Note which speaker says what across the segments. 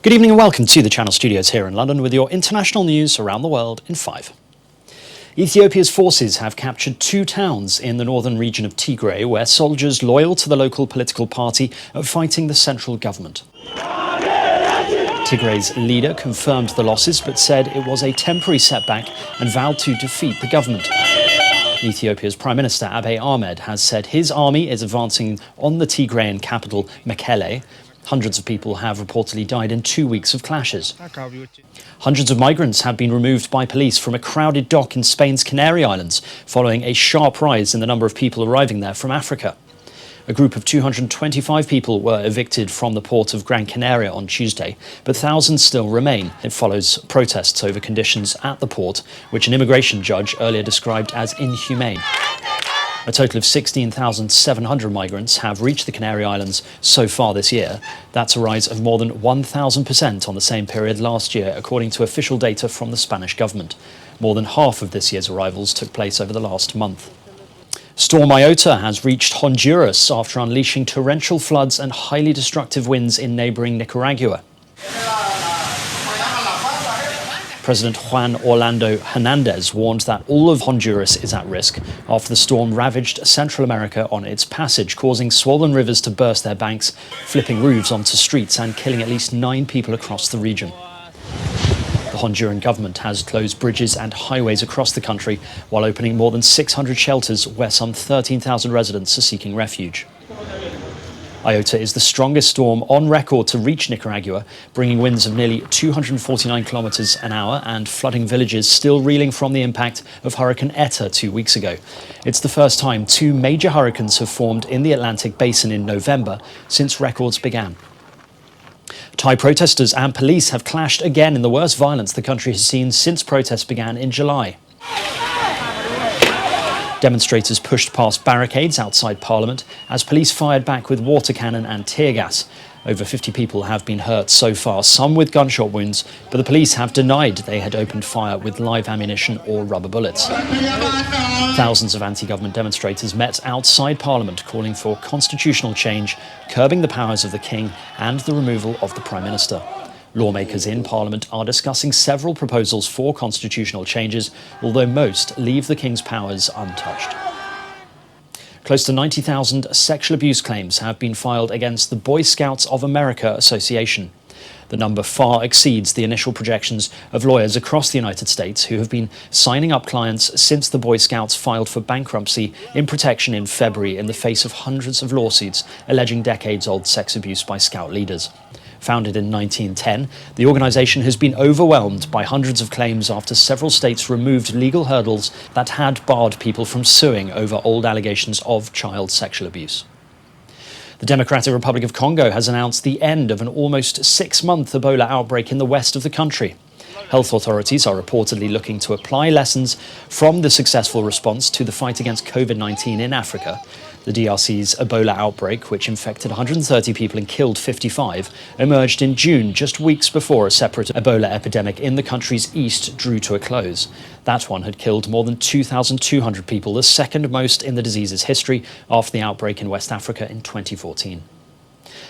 Speaker 1: Good evening and welcome to the Channel Studios here in London with your international news around the world in 5. Ethiopia's forces have captured 2 towns in the northern region of Tigray where soldiers loyal to the local political party are fighting the central government. Tigray's leader confirmed the losses but said it was a temporary setback and vowed to defeat the government. Ethiopia's Prime Minister Abiy Ahmed has said his army is advancing on the Tigrayan capital Mekelle. Hundreds of people have reportedly died in 2 weeks of clashes. Hundreds of migrants have been removed by police from a crowded dock in Spain's Canary Islands following a sharp rise in the number of people arriving there from Africa. A group of 225 people were evicted from the port of Gran Canaria on Tuesday, but thousands still remain. It follows protests over conditions at the port, which an immigration judge earlier described as inhumane. A total of 16,700 migrants have reached the Canary Islands so far this year. That's a rise of more than 1,000% on the same period last year, according to official data from the Spanish government. More than half of this year's arrivals took place over the last month. Storm IOTA has reached Honduras after unleashing torrential floods and highly destructive winds in neighbouring Nicaragua. President Juan Orlando Hernandez warned that all of Honduras is at risk after the storm ravaged Central America on its passage, causing swollen rivers to burst their banks, flipping roofs onto streets and killing at least 9 people across the region. The Honduran government has closed bridges and highways across the country while opening more than 600 shelters where some 13,000 residents are seeking refuge. IOTA is the strongest storm on record to reach Nicaragua, bringing winds of nearly 249 kilometers an hour and flooding villages still reeling from the impact of Hurricane ETA 2 weeks ago. It's the first time 2 major hurricanes have formed in the Atlantic basin in November since records began. Thai protesters and police have clashed again in the worst violence the country has seen since protests began in July. Demonstrators pushed past barricades outside Parliament as police fired back with water cannon and tear gas. Over 50 people have been hurt so far, some with gunshot wounds, but the police have denied they had opened fire with live ammunition or rubber bullets. Thousands of anti-government demonstrators met outside Parliament calling for constitutional change, curbing the powers of the King and the removal of the Prime Minister. Lawmakers in Parliament are discussing several proposals for constitutional changes, although most leave the King's powers untouched. Close to 90,000 sexual abuse claims have been filed against the Boy Scouts of America Association. The number far exceeds the initial projections of lawyers across the United States who have been signing up clients since the Boy Scouts filed for bankruptcy in protection in February in the face of hundreds of lawsuits alleging decades-old sex abuse by Scout leaders. Founded in 1910, the organisation has been overwhelmed by hundreds of claims after several states removed legal hurdles that had barred people from suing over old allegations of child sexual abuse. The Democratic Republic of Congo has announced the end of an almost 6-month Ebola outbreak in the west of the country. Health authorities are reportedly looking to apply lessons from the successful response to the fight against COVID-19 in Africa. The DRC's Ebola outbreak, which infected 130 people and killed 55, emerged in June, just weeks before a separate Ebola epidemic in the country's east drew to a close. That one had killed more than 2,200 people, the second most in the disease's history after the outbreak in West Africa in 2014.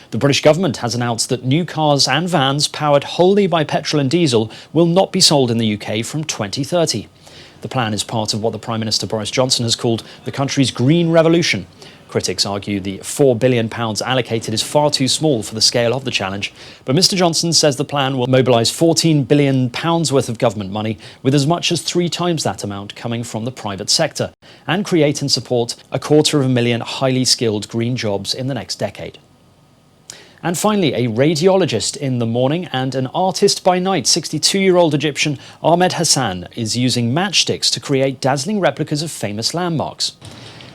Speaker 1: The British government has announced that new cars and vans powered wholly by petrol and diesel will not be sold in the UK from 2030. The plan is part of what the Prime Minister Boris Johnson has called the country's green revolution. Critics argue the £4 billion allocated is far too small for the scale of the challenge, but Mr Johnson says the plan will mobilise £14 billion worth of government money, with as much as 3 times that amount coming from the private sector, and create and support 250,000 highly skilled green jobs in the next decade. And finally, a radiologist in the morning and an artist by night, 62-year-old Egyptian Ahmed Hassan is using matchsticks to create dazzling replicas of famous landmarks.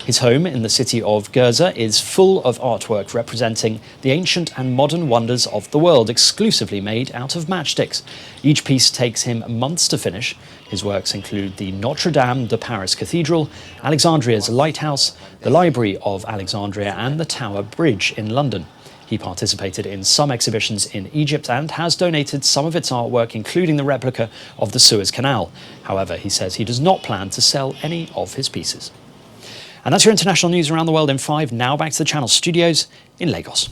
Speaker 1: His home in the city of Gerza is full of artwork representing the ancient and modern wonders of the world, exclusively made out of matchsticks. Each piece takes him months to finish. His works include the Notre Dame de Paris Cathedral, Alexandria's Lighthouse, the Library of Alexandria and the Tower Bridge in London. He participated in some exhibitions in Egypt and has donated some of its artwork, including the replica of the Suez Canal. However, he says he does not plan to sell any of his pieces. And that's your international news around the world in 5. Now back to the Channel Studios in Lagos.